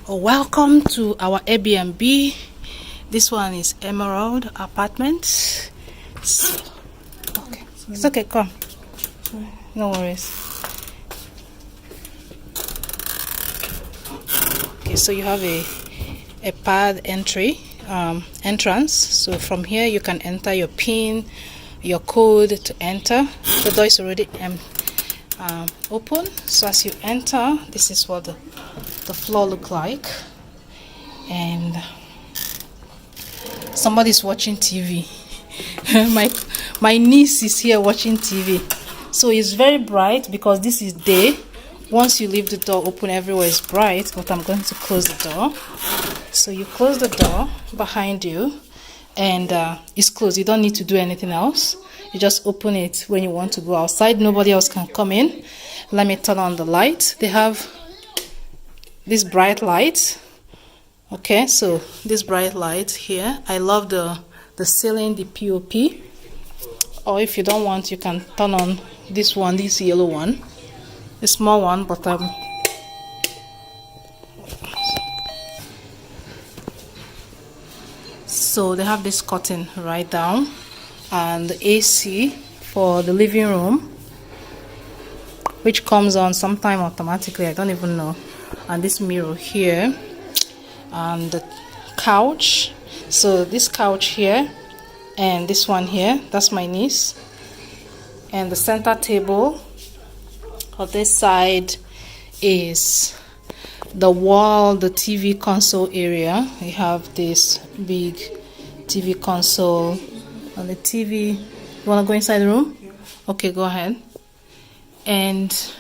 Welcome to our AirBNB. This one is Emerald Apartments. Okay, it's okay. Come, no worries. Okay, so you have a pad entrance. So from here you can enter your PIN, your code to enter. The door is already open. So as you enter, this is what the floor look like, and somebody's watching TV. my niece is here watching TV. So it's very bright because this is day. Once you leave the door open, everywhere is bright, but I'm going to close the door. So you close the door behind you, and it's closed. You don't need to do anything else. You just open it when you want to go outside. Nobody else can come in. Let me turn on the light. They have this bright light. Okay, so this bright light here. I love the ceiling, the POP. Or if you don't want, you can turn on this one, this yellow one, the small one, but so they have this curtain right down, and the AC for the living room, which comes on sometime automatically, I don't even know. And this mirror here, and the couch. So this couch here and this one here, that's my niece. And the center table on this side is the wall, the TV console area. We have this big TV console and the TV. You want to go inside the room? Okay, go ahead. And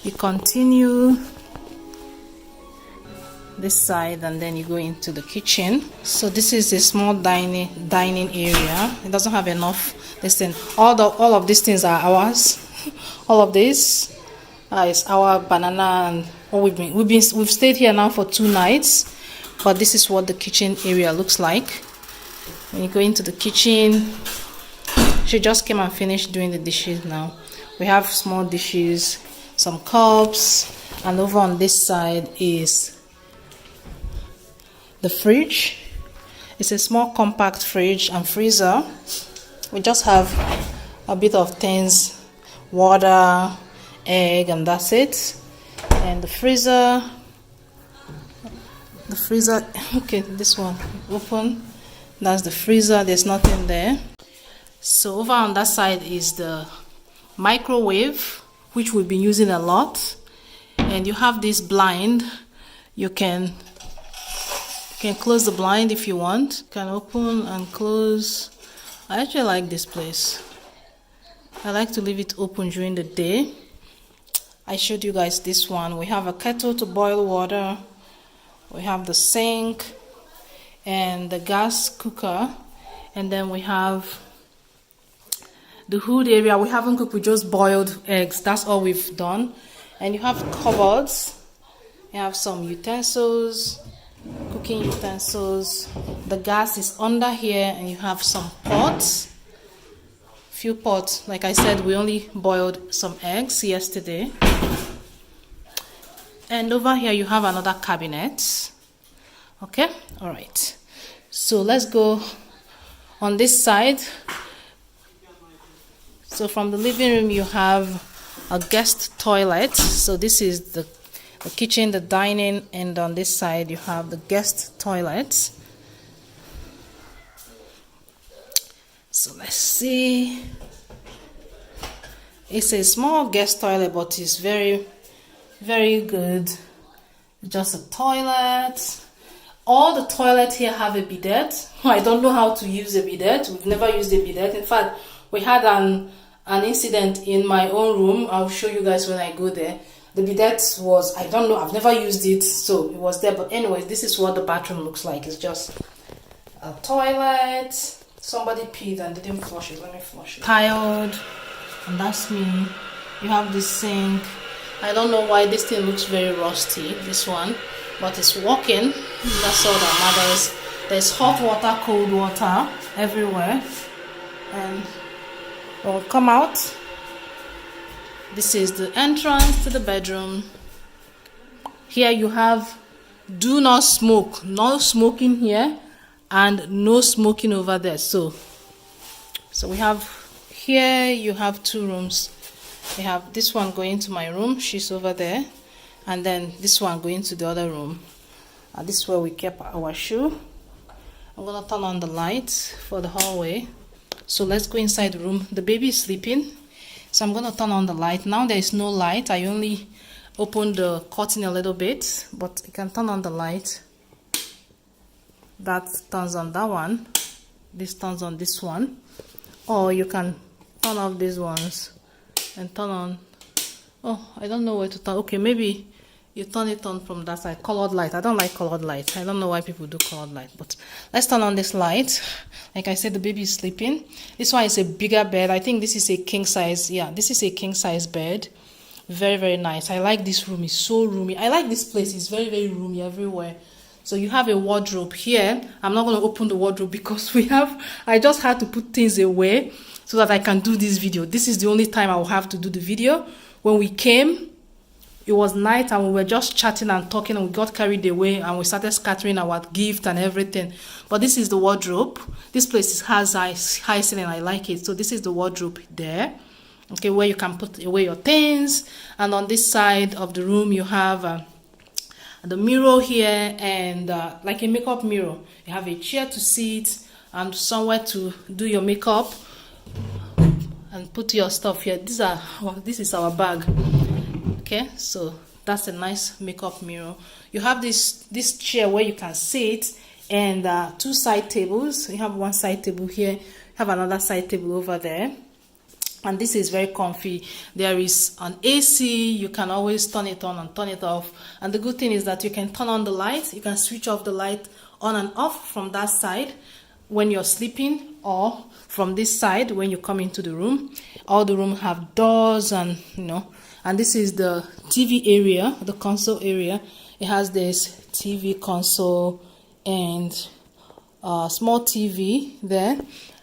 you continue this side, and then you go into the kitchen. So this is a small dining area. It doesn't have enough. Listen, all of these things are ours. All of this is our banana, and we've stayed here now for 2 nights. But this is what the kitchen area looks like. When you go into the kitchen, she just came and finished doing the dishes now. We have small dishes, some cups, and over on this side is the fridge. It's a small compact fridge and freezer. We just have a bit of things, water, egg, and that's it. And the freezer, okay, this one open, that's the freezer. There's nothing there. So over on that side is the microwave, which we've been using a lot. And you have this blind. You can close the blind if you want. You can open and close. I actually like this place. I like to leave it open during the day. I showed you guys this one. We have a kettle to boil water. We have the sink and the gas cooker. And then we have the hood area. We haven't cooked, we just boiled eggs. That's all we've done. And you have cupboards. You have some utensils, cooking utensils. The gas is under here, and you have some pots, few pots. Like I said, we only boiled some eggs yesterday. And over here you have another cabinet. Okay, all right, so let's go on this side. So from the living room you have a guest toilet. So this is the kitchen, the dining, and on this side you have the guest toilet. So let's see. It's a small guest toilet, but it's very, very good. Just a toilet. All the toilets here have a bidet. I don't know how to use a bidet. We've never used a bidet. In fact, we had an incident in my own room. I'll show you guys when I go there. The bidet was, I don't know, I've never used it, so it was there. But anyway, this is what the bathroom looks like. It's just a toilet. Somebody peed and didn't flush it. Let me flush it. Tired, and that's me. You have this sink. I don't know why this thing looks very rusty, this one, but it's working. That's all that matters. There's hot water, cold water everywhere. And we'll come out. This is the entrance to the bedroom. Here you have do not smoke, no smoking here and no smoking over there. So we have here, you have 2 rooms. You have this one going to my room, she's over there, and then this one going to the other room. And this is where we kept our shoe. I'm gonna turn on the light for the hallway. So let's go inside the room. The baby is sleeping, so I'm gonna turn on the light. Now there is no light. I only opened the curtain a little bit, but you can turn on the light. That turns on that one, this turns on this one, or you can turn off these ones and turn on, oh, I don't know where to turn. Okay, maybe you turn it on from that side. Colored light. I don't like colored light. I don't know why people do colored light, but let's turn on this light. Like I said, the baby is sleeping. This one is a bigger bed. I think this is a king size. Yeah, this is a king size bed. Very, very nice. I like this room. It's so roomy. I like this place. It's very, very roomy everywhere. So you have a wardrobe here. I'm not going to open the wardrobe because I just had to put things away so that I can do this video. This is the only time I will have to do the video. When we came, it was night and we were just chatting and talking, and we got carried away and we started scattering our gift and everything. But this is the wardrobe. This place has high ceiling. I like it. So this is the wardrobe there. Okay, where you can put away your things. And on this side of the room, you have the mirror here, and like a makeup mirror. You have a chair to sit and somewhere to do your makeup and put your stuff here. This is our bag. Okay, so that's a nice makeup mirror. You have this chair where you can sit, and 2 side tables. You have one side table here, you have another side table over there, and this is very comfy. There is an AC. You can always turn it on and turn it off, and the good thing is that you can turn on the light. You can switch off the light on and off from that side when you're sleeping, or from this side when you come into the room. All the room have doors, and and this is the TV area, the console area. It has this TV console and small TV there.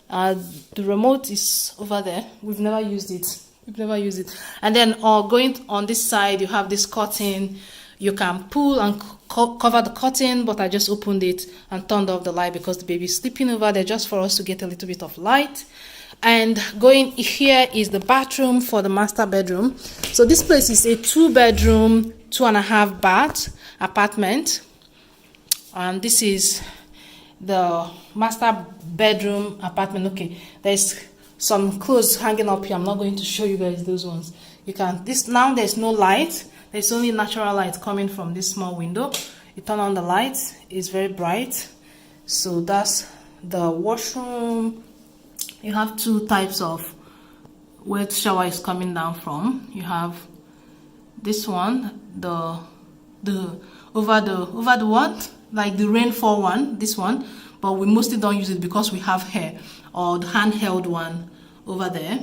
The remote is over there. We've never used it. And then going on this side, you have this curtain. You can pull and cover the curtain, but I just opened it and turned off the light because the baby is sleeping over there, just for us to get a little bit of light. And going here is the bathroom for the master bedroom. So this place is a 2-bedroom, 2.5 bath apartment. And this is the master bedroom apartment. Okay, there's some clothes hanging up here. I'm not going to show you guys those ones. Now there's no light. There's only natural light coming from this small window. You turn on the light, it's very bright. So that's the washroom. You have 2 types of where the shower is coming down from. You have this one, the over the what? Like the rainfall one, this one. But we mostly don't use it because we have hair, or the handheld one over there.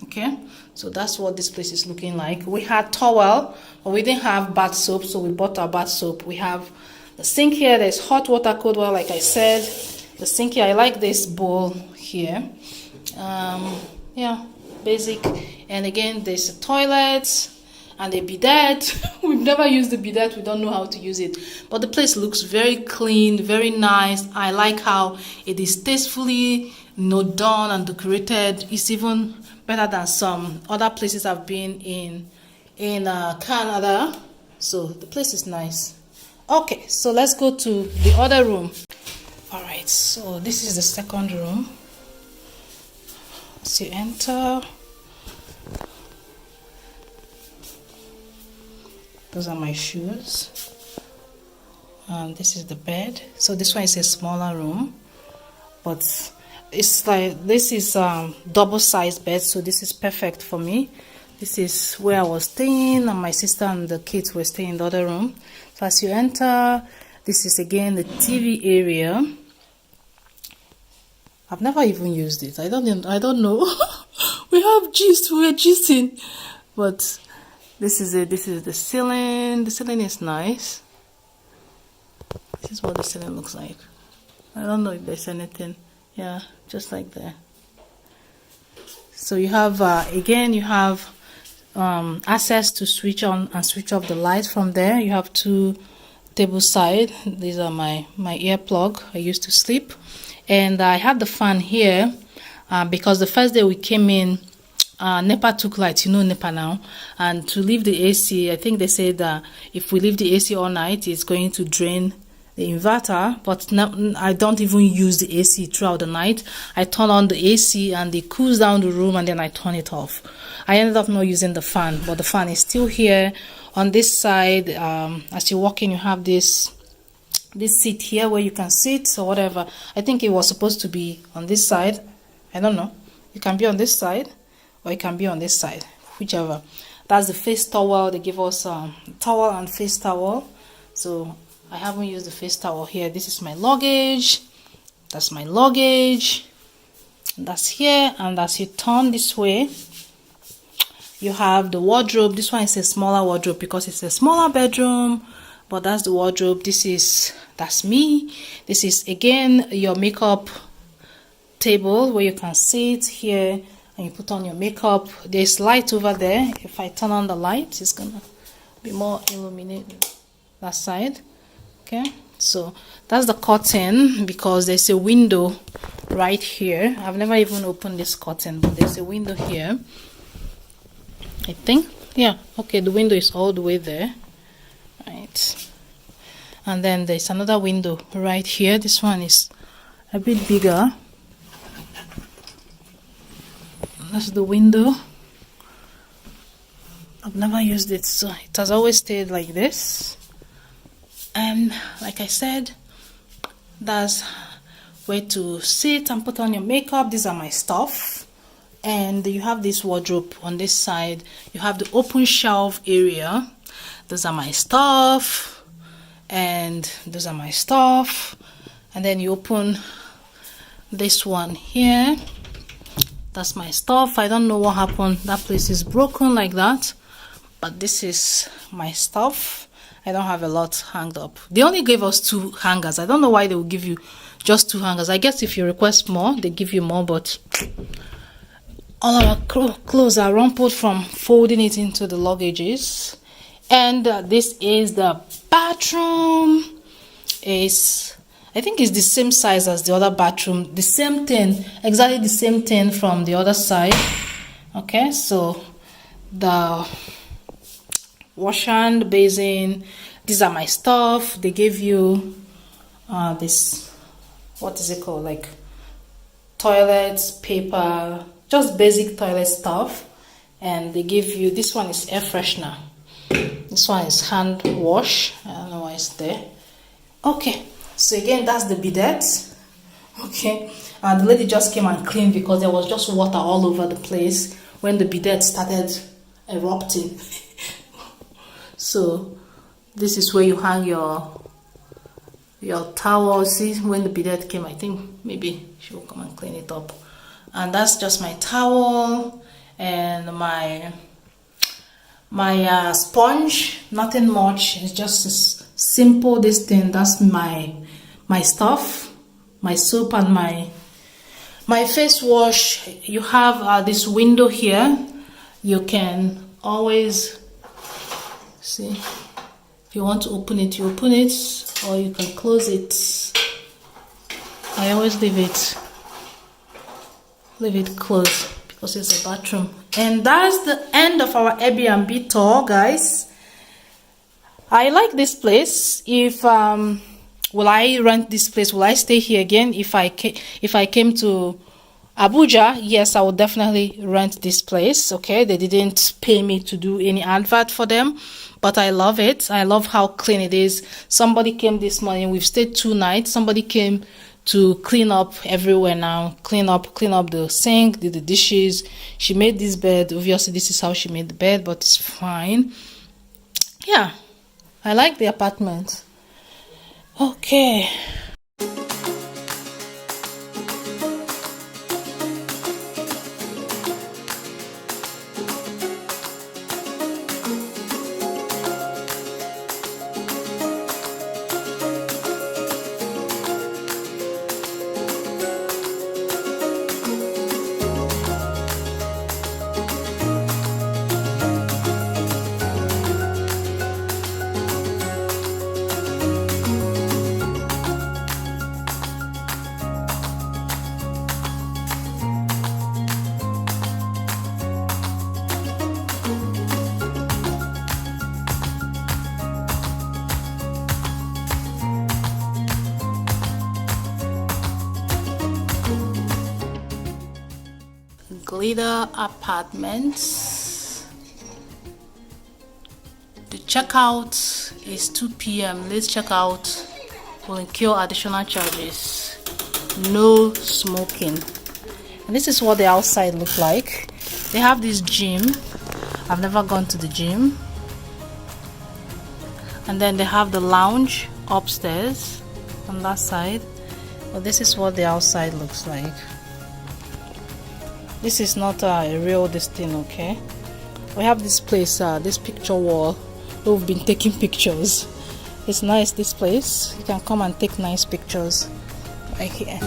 Okay, so that's what this place is looking like. We had towel, but we didn't have bath soap, so we bought our bath soap. We have the sink here. There's hot water, cold water, like I said. The sink here, I like this bowl here. Yeah, basic. And again, there's a toilet and a bidet. We've never used the bidet. We don't know how to use it. But the place looks very clean, very nice. I like how it is tastefully done and decorated. It's even better than some other places I've been in Canada. So the place is nice. Okay, so let's go to the other room. All right, so this is the second room. So you enter. Those are my shoes. And this is the bed. So this one is a smaller room, but it's like, this is double sized bed, so this is perfect for me. This is where I was staying, and my sister and the kids were staying in the other room. So as you enter, this is again the TV area. I've never even used it. I don't know. We're gisting. But this is it. This is the ceiling. The ceiling is nice. This is what the ceiling looks like. I don't know if there's anything. Yeah, just like that. So you have again, you have access to switch on and switch off the light from there. You have 2 table side. These are my ear plug I used to sleep, and I had the fan here because the first day we came in, NEPA took light, you know NEPA now, and to leave the AC, I think they said that if we leave the AC all night, it's going to drain the inverter. But now I don't even use the AC throughout the night. I turn on the AC and it cools down the room, and then I turn it off. I ended up not using the fan, but the fan is still here. On this side, as you walk in, you have this seat here where you can sit or whatever. I think it was supposed to be on this side. I don't know. It can be on this side, or it can be on this side, whichever. That's the face towel. They give us towel and face towel. So I haven't used the face towel here. This is my luggage. That's my luggage. That's here. And as you turn this way, you have the wardrobe. This one is a smaller wardrobe because it's a smaller bedroom, but that's the wardrobe. That's me. This is again your makeup table where you can sit here and you put on your makeup. There's light over there. If I turn on the light, it's gonna be more illuminated that side. Okay, so that's the curtain because there's a window right here. I've never even opened this curtain, but there's a window here, I think. Yeah, okay, the window is all the way there, right? And then there's another window right here. This one is a bit bigger. That's the window. I've never used it, so it has always stayed like this. And like I said, that's where to sit and put on your makeup. These are my stuff. And you have this wardrobe on this side. You have the open shelf area. Those are my stuff. And those are my stuff. And then you open this one here. That's my stuff. I don't know what happened. That place is broken like that. But this is my stuff. I don't have a lot hanged up. They only gave us 2 hangers. I don't know why they will give you just 2 hangers. I guess if you request more, they give you more, but all our clothes are rumpled from folding it into the luggages. And this is the bathroom. I think it's the same size as the other bathroom. The same thing, exactly the same thing from the other side. Okay, so the wash hand basin, these are my stuff. They gave you this, what is it called, like toilets, paper, just basic toilet stuff. And they give you, this one is air freshener, this one is hand wash. I don't know why it's there. Okay, so again, that's the bidet. Okay, and the lady just came and cleaned because there was just water all over the place when the bidet started erupting. So this is where you hang your towel. See, when the bidet came, I think maybe she will come and clean it up. And that's just my towel and my sponge. Nothing much. It's just a simple this thing. That's my stuff, my soap and my face wash. You have this window here. You can always see, if you want to open it, you open it, or you can close it. I always leave it closed because it's a bathroom. And that's the end of our AirBNB tour, guys. I like this place. If will I rent this place? Will I stay here again? If I came to Abuja, yes, I would definitely rent this place. Okay, they didn't pay me to do any advert for them, but I love it. I love how clean it is. Somebody came this morning. We've stayed 2 nights. Somebody came to clean up everywhere now. Clean up the sink, did the dishes. She made this bed. Obviously, this is how she made the bed, but it's fine. Yeah, I like the apartment. Okay. Glitter Apartments. The checkout is 2 p.m. Late checkout will incur additional charges. No smoking. And this is what the outside look like. They have this gym. I've never gone to the gym. And then they have the lounge upstairs on that side. But this is what the outside looks like. This is not a real this thing, okay? We have this place, this picture wall where we've been taking pictures. It's nice, this place. You can come and take nice pictures right here.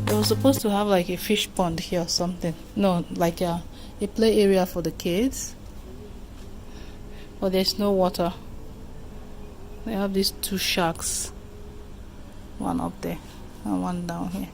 They were supposed to have like a fish pond here or something. No, like a play area for the kids. But there's no water. They have these two sharks. One up there and one down here.